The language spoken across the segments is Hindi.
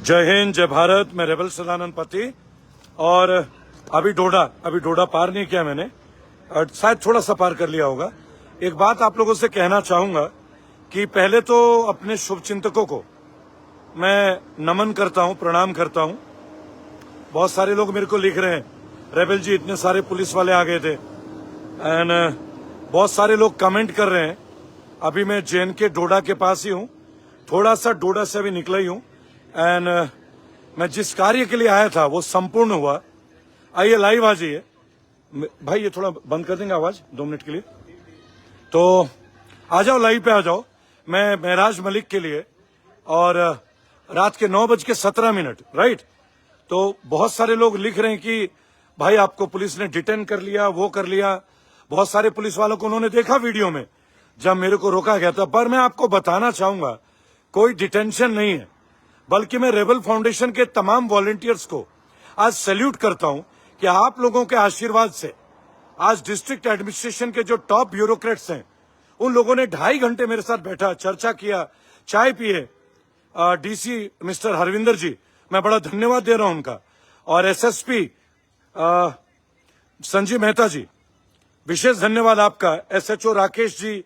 जय हिंद, जय भारत। मैं रेबल सदानंद पति और अभी डोडा पार नहीं किया मैंने, और शायद थोड़ा सा पार कर लिया होगा। एक बात आप लोगों से कहना चाहूंगा कि पहले तो अपने शुभचिंतकों को मैं नमन करता हूं, प्रणाम करता हूं। बहुत सारे लोग मेरे को लिख रहे हैं, रेबल जी इतने सारे पुलिस वाले आ गए थे, एंड बहुत सारे लोग कमेंट कर रहे हैं। अभी मैं JNK डोडा के पास ही हूं, थोड़ा सा डोडा से अभी निकला ही हूं, एंड मैं जिस कार्य के लिए आया था वो संपूर्ण हुआ। आइए लाइव आ जाइए भाई, ये थोड़ा बंद कर देंगे आवाज 2 मिनट के लिए, तो आ जाओ, लाइव पे आ जाओ। मैं महराज मलिक के लिए, और रात के 9:17 राइट। तो बहुत सारे लोग लिख रहे हैं कि भाई आपको पुलिस ने डिटेन कर लिया, वो कर लिया। बहुत सारे पुलिस वालों को उन्होंने देखा वीडियो में जब मेरे को रोका गया था, पर मैं आपको बताना चाहूंगा कोई डिटेंशन नहीं है, बल्कि मैं रेबल फाउंडेशन के तमाम वॉलंटियर्स को आज सैल्यूट करता हूं कि आप लोगों के आशीर्वाद से आज डिस्ट्रिक्ट एडमिनिस्ट्रेशन के जो टॉप ब्यूरोक्रेट्स हैं, उन लोगों ने 2.5 घंटे मेरे साथ बैठा, चर्चा किया, चाय पिए। DC मिस्टर हरविंदर जी, मैं बड़ा धन्यवाद दे रहा हूं उनका, और SSP संजीव मेहता जी, विशेष धन्यवाद आपका। SHO राकेश जी,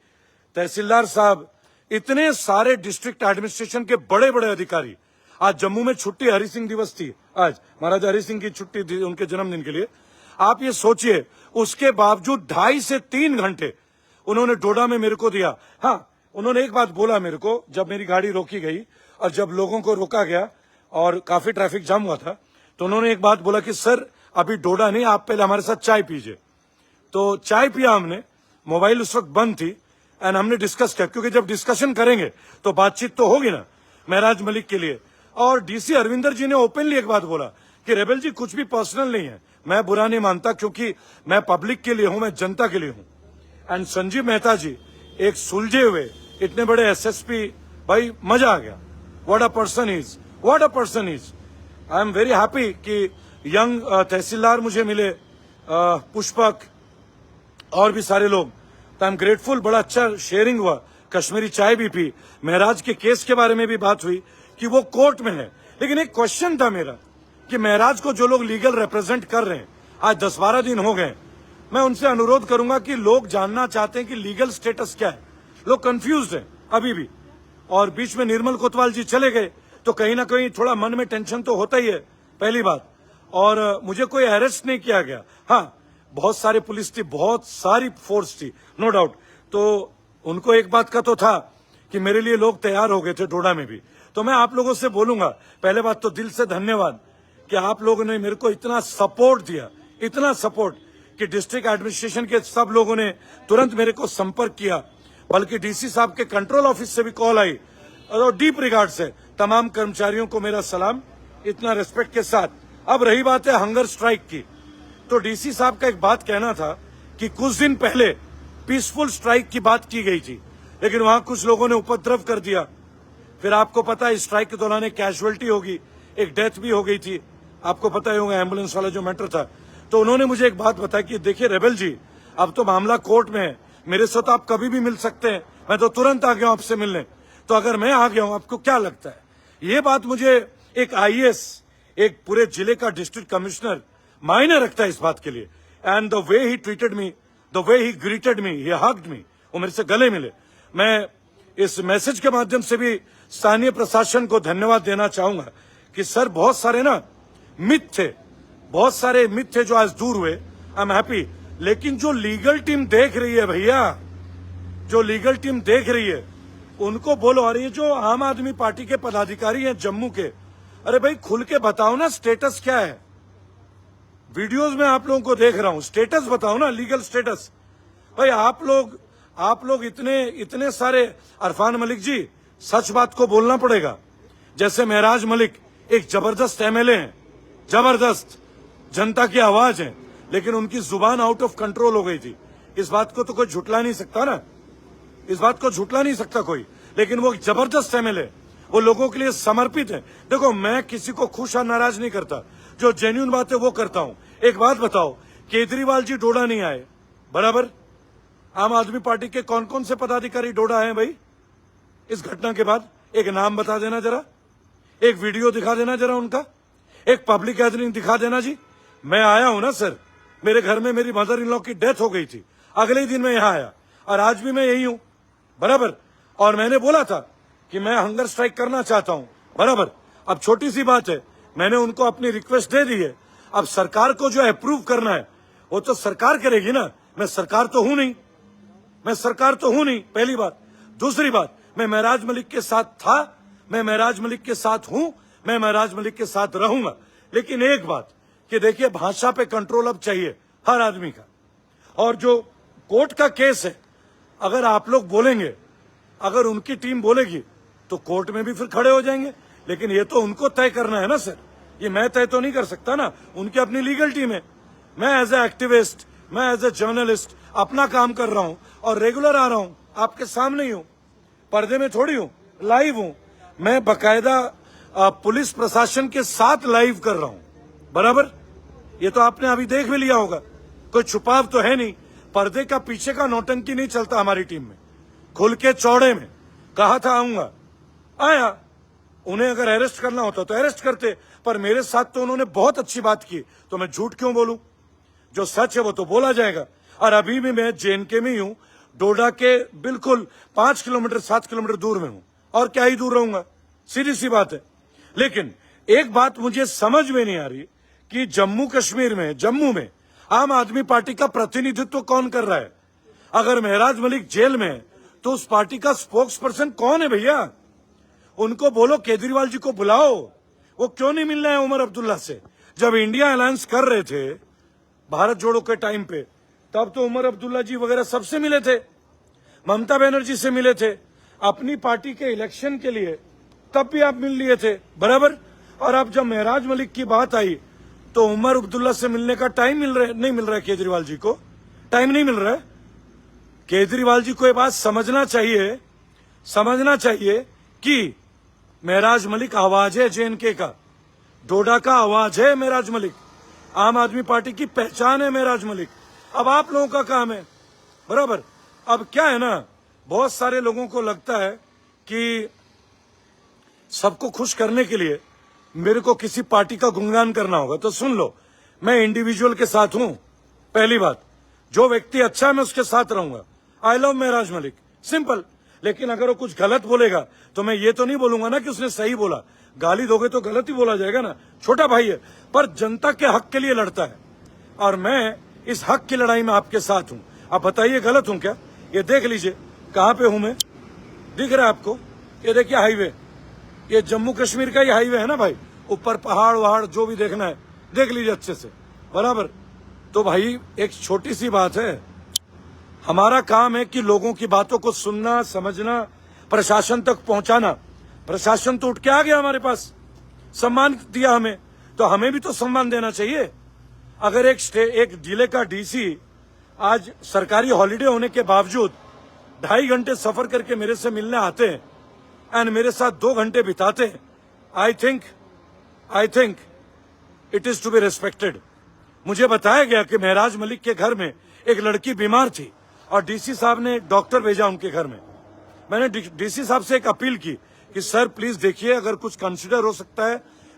तहसीलदार साहब, इतने सारे डिस्ट्रिक्ट एडमिनिस्ट्रेशन के बड़े बड़े अधिकारी। आज जम्मू में छुट्टी, हरि सिंह दिवस थी, आज महाराजा हरि सिंह की छुट्टी थी उनके जन्मदिन के लिए। आप ये सोचिए, उसके बावजूद 2.5 से 3 घंटे उन्होंने डोडा में मेरे को दिया। हाँ, उन्होंने एक बात बोला मेरे को, जब मेरी गाड़ी रोकी गई और जब लोगों को रोका गया और काफी ट्रैफिक जाम हुआ था, तो उन्होंने एक बात बोला कि सर अभी डोडा नहीं, आप पहले हमारे साथ चाय पीजिए। तो चाय पिया हमने, मोबाइल उस वक्त बंद थी, एंड हमने डिस्कस किया, क्योंकि जब डिस्कशन करेंगे तो बातचीत तो होगी ना महराज मलिक के लिए। और DC हरविंदर जी ने ओपनली एक बात बोला कि रेबल जी कुछ भी पर्सनल नहीं है, मैं बुरा नहीं मानता, क्योंकि मैं पब्लिक के लिए हूं, मैं जनता के लिए हूं। एंड संजीव मेहता जी, एक सुलझे हुए इतने बड़े SSP, भाई मजा आ गया। What a person is, what a person is. I am very happy कि यंग तहसीलदार मुझे मिले, पुष्पक और भी सारे लोग, तो आई एम ग्रेटफुल। बड़ा अच्छा शेयरिंग हुआ, कश्मीरी चाय भी पी, महराज के केस के बारे में भी बात हुई कि वो कोर्ट में है। लेकिन एक क्वेश्चन था मेरा कि महराज को जो लोग लीगल रिप्रेजेंट कर रहे हैं, आज 10-12 दिन हो गए, मैं उनसे अनुरोध करूंगा कि लोग जानना चाहते हैं कि लीगल स्टेटस क्या है। लोग कंफ्यूज्ड हैं अभी भी, और बीच में निर्मल कोतवाल जी चले गए, तो कहीं ना कहीं थोड़ा मन में टेंशन तो होता ही है, पहली बात। और मुझे कोई अरेस्ट नहीं किया गया। हाँ, बहुत सारे पुलिस थी, बहुत सारी फोर्स थी, नो डाउट। तो उनको एक बात का तो था कि मेरे लिए लोग तैयार हो गए थे डोडा में भी। तो मैं आप लोगों से बोलूंगा, पहले बात तो दिल से धन्यवाद कि आप लोगों ने मेरे को इतना सपोर्ट दिया, इतना सपोर्ट कि डिस्ट्रिक्ट एडमिनिस्ट्रेशन के सब लोगों ने तुरंत मेरे को संपर्क किया, बल्कि DC साहब के कंट्रोल ऑफिस से भी कॉल आई। और डीप रिगार्ड से तमाम कर्मचारियों को मेरा सलाम, इतना रेस्पेक्ट के साथ। अब रही बात है हंगर स्ट्राइक की, तो DC साहब का एक बात कहना था कि कुछ दिन पहले पीसफुल स्ट्राइक की बात की गई थी, लेकिन वहां कुछ लोगों ने उपद्रव कर दिया। फिर आपको पता है स्ट्राइक के दौरान एक कैजुअलिटी होगी, एक डेथ भी हो गई थी, आपको पता ही होगा, एम्बुलेंस वाला जो मैटर था। तो उन्होंने मुझे एक बात बताई कि देखिए रेबल जी, अब तो मामला कोर्ट में है, मेरे से तो आप कभी भी मिल सकते हैं, मैं तो तुरंत आ गया हूं आपसे मिलने, तो अगर मैं आ गया हूं आपको क्या लगता है। ये बात मुझे एक IAS, एक पूरे जिले का डिस्ट्रिक्ट कमिश्नर मायने रखता है इस बात के लिए। And the way he treated me, the way he greeted me, he hugged मी, वो मेरे से गले मिले। मैं इस मैसेज के माध्यम से भी स्थानीय प्रशासन को धन्यवाद देना चाहूंगा कि सर बहुत सारे ना मिथ थे, बहुत सारे मिथ थे जो आज दूर हुए, आई एम हैप्पी। लेकिन जो लीगल टीम देख रही है भैया, जो लीगल टीम देख रही है, उनको बोलो, और ये जो आम आदमी पार्टी के पदाधिकारी हैं जम्मू के, अरे भाई खुल के बताओ ना स्टेटस क्या है। वीडियोस में आप लोगों को देख रहा हूं, स्टेटस बताओ ना, लीगल स्टेटस। भाई आप लोग इतने सारे, अरफान मलिक जी, सच बात को बोलना पड़ेगा। जैसे महराज मलिक एक जबरदस्त MLA हैं, जबरदस्त जनता की आवाज है, लेकिन उनकी जुबान आउट ऑफ कंट्रोल हो गई थी। इस बात को तो कोई झुटला नहीं सकता ना, इस बात को झुटला नहीं सकता कोई। लेकिन वो जबरदस्त MLA, वो लोगों के लिए समर्पित है। देखो, मैं किसी को खुश और नाराज नहीं करता, जो जेन्युइन बात है वो करता हूं। एक बात बताओ, केजरीवाल जी डोडा नहीं आए, बराबर। आम आदमी पार्टी के कौन कौन से पदाधिकारी डोडा आए भाई इस घटना के बाद? एक नाम बता देना जरा, एक वीडियो दिखा देना जरा उनका, एक पब्लिक गैदरिंग दिखा देना जी। मैं आया हूं ना सर, मेरे घर में मेरी मदर इन लॉ की डेथ हो गई थी, अगले ही दिन मैं यहां आया और आज भी मैं यही हूं, बराबर। और मैंने बोला था कि मैं हंगर स्ट्राइक करना चाहता हूं, बराबर। अब छोटी सी बात है, मैंने उनको अपनी रिक्वेस्ट दे दी है। अब सरकार को जो अप्रूव करना है वो तो सरकार करेगी ना, मैं सरकार तो हूं नहीं, मैं सरकार तो हूं नहीं, पहली बात। दूसरी बात, मैं महराज मलिक के साथ था, मैं महराज मलिक के साथ हूं, मैं महराज मलिक के साथ रहूंगा। लेकिन एक बात कि देखिए, भाषा पे कंट्रोल अब चाहिए हर आदमी का। और जो कोर्ट का केस है, अगर आप लोग बोलेंगे, अगर उनकी टीम बोलेगी तो कोर्ट में भी फिर खड़े हो जाएंगे। लेकिन ये तो उनको तय करना है ना सर, ये मैं तय तो नहीं कर सकता ना, उनकी अपनी लीगल टीम है। मैं एज ए एक्टिविस्ट, मैं एज ए जर्नलिस्ट अपना काम कर रहा हूं और रेगुलर आ रहा हूं, आपके सामने ही हूं, पर्दे में थोड़ी हूं, लाइव हूं। मैं बकायदा पुलिस प्रशासन के साथ लाइव कर रहा हूं, बराबर। ये तो आपने अभी देख भी लिया होगा, कोई छुपाव तो है नहीं, पर्दे का पीछे का नौटंकी नहीं चलता हमारी टीम में। खुल के चौड़े में कहा था आऊंगा, आया। उन्हें अगर अरेस्ट करना होता तो अरेस्ट करते, पर मेरे साथ तो उन्होंने बहुत अच्छी बात की, तो मैं झूठ क्यों बोलूं? जो सच है वो तो बोला जाएगा। और अभी भी मैं जेएनके में ही हूं, डोडा के बिल्कुल 5 किलोमीटर 7 किलोमीटर दूर में हूं, और क्या ही दूर रहूंगा, सीधी सी बात है। लेकिन एक बात मुझे समझ में नहीं आ रही कि जम्मू कश्मीर में, जम्मू में आम आदमी पार्टी का प्रतिनिधित्व कौन कर रहा है? अगर महराज मलिक जेल में है तो उस पार्टी का स्पोक्स पर्सन कौन है भैया? उनको बोलो केजरीवाल जी को बुलाओ। वो क्यों नहीं मिल रहे हैं उमर अब्दुल्ला से? जब इंडिया अलायंस कर रहे थे भारत जोड़ो के टाइम पे, तब तो उमर अब्दुल्ला जी वगैरह सबसे मिले थे, ममता बनर्जी से मिले थे, अपनी पार्टी के इलेक्शन के लिए तब भी आप मिल लिए थे, बराबर। और अब जब महराज मलिक की बात आई तो उमर अब्दुल्ला से मिलने का टाइम नहीं मिल रहा है, केजरीवाल जी को टाइम नहीं मिल रहा है। केजरीवाल जी को ये बात समझना चाहिए कि महराज मलिक आवाज है जेएनके का, डोडा का आवाज है महराज मलिक, आम आदमी पार्टी की पहचान है महराज मलिक। अब आप लोगों का काम है, बराबर। अब क्या है ना, बहुत सारे लोगों को लगता है कि सबको खुश करने के लिए मेरे को किसी पार्टी का गुणगान करना होगा। तो सुन लो, मैं इंडिविजुअल के साथ हूं, पहली बात। जो व्यक्ति अच्छा है मैं उसके साथ रहूंगा। I love Maharaj Malik, simple. लेकिन अगर वो कुछ गलत बोलेगा तो मैं ये तो नहीं बोलूंगा ना कि उसने सही बोला। गाली दोगे तो गलत ही बोला जाएगा ना, छोटा भाई है, पर जनता के हक के लिए लड़ता है और मैं इस हक की लड़ाई में आपके साथ हूं। आप बताइए गलत हूं क्या? ये देख लीजिए कहां पे हूं मैं, दिख रहा है आपको? ये देखिए हाईवे, ये जम्मू कश्मीर का ही हाईवे है ना भाई, ऊपर पहाड़ वहाड़ जो भी देखना है देख लीजिए अच्छे से, बराबर। तो भाई एक छोटी सी बात है, हमारा काम है कि लोगों की बातों को सुनना, समझना, प्रशासन तक पहुंचाना। प्रशासन तो उठ के आ गया हमारे पास, सम्मान दिया हमें, तो हमें भी तो सम्मान देना चाहिए। अगर एक जिले का डीसी आज सरकारी हॉलिडे होने के बावजूद 2.5 घंटे सफर करके मेरे से मिलने आते हैं एंड मेरे साथ 2 घंटे बिताते हैं, I think it is to be respected. मुझे बताया गया कि महराज मलिक के घर में एक लड़की बीमार थी और डीसी साहब ने एक डॉक्टर भेजा उनके घर में। मैंने डीसी साहब से एक अपील की कि सर प्लीज देखिए, अगर कुछ कंसिडर हो सकता है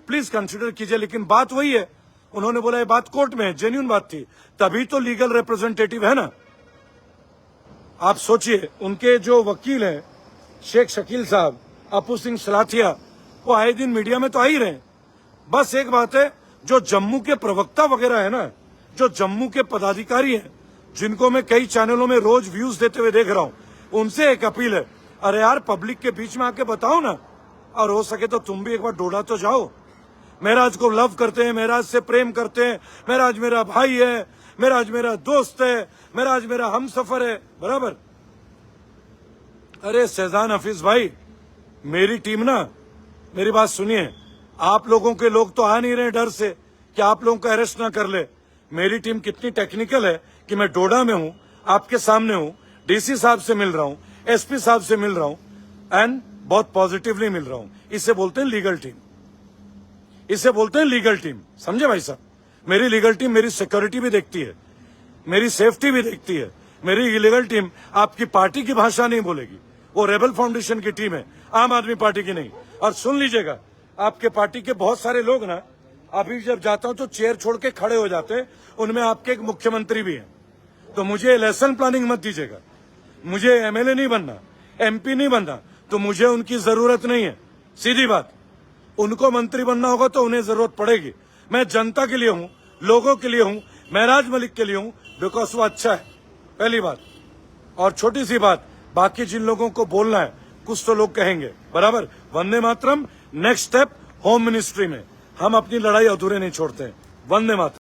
प्लीज कंसिडर कीजिए। लेकिन बात वही है, उन्होंने बोला ये बात कोर्ट में है, जेन्युइन बात थी, तभी तो लीगल रिप्रेजेंटेटिव है ना। आप सोचिए, उनके जो वकील हैं शेख शकील साहब, अपू सिंह सलाथिया, वो आए दिन मीडिया में तो आ ही रहे। बस एक बात है, जो जम्मू के प्रवक्ता वगैरह है ना, जो जम्मू के पदाधिकारी हैं, जिनको मैं कई चैनलों में रोज व्यूज देते हुए देख रहा हूं, उनसे एक अपील है, अरे यार पब्लिक के बीच में आके बताओ ना, और हो सके तो तुम भी एक बार डोडा तो जाओ। महराज को लव करते हैं, महराज से प्रेम करते हैं, महराज मेरा भाई है, महराज मेरा दोस्त है, महराज मेरा हमसफर है, बराबर। अरे शहजान हफीज भाई, मेरी टीम ना, मेरी बात सुनिए, आप लोगों के लोग तो आ नहीं रहे डर से कि आप लोगों को अरेस्ट ना कर ले। मेरी टीम कितनी टेक्निकल है कि मैं डोडा में हूं, आपके सामने हूं, डीसी साहब से मिल रहा हूं, एसपी साहब से मिल रहा हूं एंड बहुत पॉजिटिवली मिल रहा हूं। इसे बोलते हैं लीगल टीम, इसे बोलते हैं लीगल टीम, समझे भाई साहब। मेरी लीगल टीम मेरी सिक्योरिटी भी देखती है, मेरी सेफ्टी भी देखती है। मेरी लीगल टीम आपकी पार्टी की भाषा नहीं बोलेगी, वो रेबल फाउंडेशन की टीम है, आम आदमी पार्टी की नहीं। और सुन लीजिएगा, आपके पार्टी के बहुत सारे लोग ना, अभी जब जाता हूं तो चेयर छोड़ के खड़े हो जाते हैं, उनमें आपके एक मुख्यमंत्री भी हैं। तो मुझे इलेक्शन प्लानिंग मत दीजिएगा, मुझे एमएलए नहीं बनना, एमपी नहीं बनना, तो मुझे उनकी जरूरत नहीं है। सीधी बात, उनको मंत्री बनना होगा तो उन्हें जरूरत पड़ेगी। मैं जनता के लिए हूं, लोगों के लिए हूं, महराज मलिक के लिए हूं, बिकॉज वो अच्छा है, पहली बात। और छोटी सी बात, बाकी जिन लोगों को बोलना है, कुछ तो लोग कहेंगे बराबर, Vande Mataram, next step home ministry में। हम अपनी लड़ाई अधूरे नहीं छोड़ते हैं। वंदे मातरम।